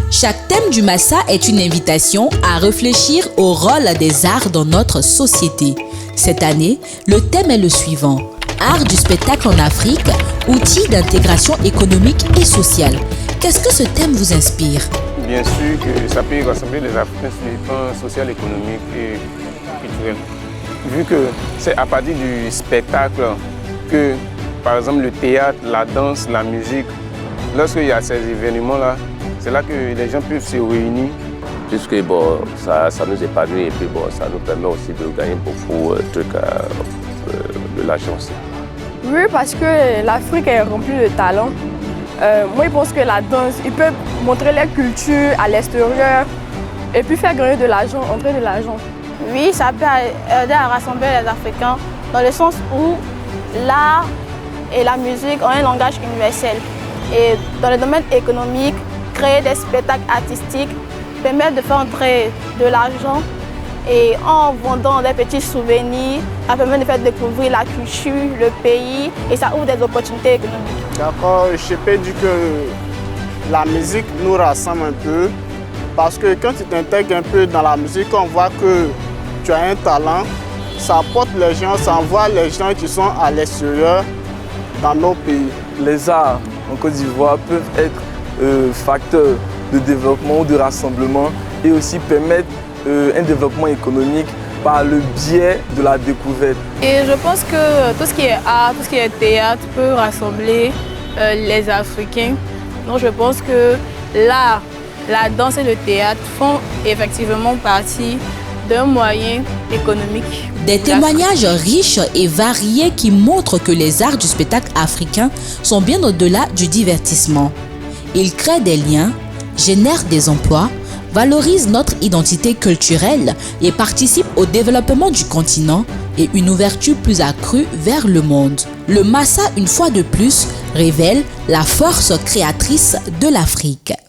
Chaque thème du Massa est une invitation à réfléchir au rôle des arts dans notre société. Cette année, le thème est le suivant: Art du spectacle en Afrique, outils d'intégration économique et sociale. Qu'est-ce que ce thème vous inspire? Bien sûr que ça peut rassembler les Africains sur les plans social, économique et culturel. Vu que c'est à partir du spectacle que, par exemple, le théâtre, la danse, la musique, lorsqu'il y a ces événements-là, c'est là que les gens peuvent se réunir. Puisque ça nous épanouit et puis ça nous permet aussi de gagner beaucoup de l'argent aussi. Oui, parce que l'Afrique est remplie de talents. Moi, je pense que la danse, il peut montrer les cultures à l'extérieur et puis faire gagner de l'argent, entrer de l'argent. Oui, ça peut aider à rassembler les Africains dans le sens où l'art et la musique ont un langage universel. Et dans le domaine économique, créer des spectacles artistiques permet de faire entrer de l'argent et en vendant des petits souvenirs, ça permet de faire découvrir la culture, le pays et ça ouvre des opportunités économiques. D'accord, je peux dire que la musique nous rassemble un peu parce que quand tu t'intègres un peu dans la musique, on voit que tu as un talent, ça apporte les gens, ça envoie les gens qui sont à l'extérieur dans nos pays. Les arts en Côte d'Ivoire peuvent être facteurs de développement ou de rassemblement et aussi permettre un développement économique par le biais de la découverte. Et je pense que tout ce qui est art, tout ce qui est théâtre peut rassembler les Africains. Donc je pense que l'art, la danse et le théâtre font effectivement partie d'un moyen économique. Des témoignages riches et variés qui montrent que les arts du spectacle africain sont bien au-delà du divertissement. Ils créent des liens, génèrent des emplois, valorisent notre identité culturelle et participent au développement du continent et une ouverture plus accrue vers le monde. Le Massa, une fois de plus, révèle la force créatrice de l'Afrique.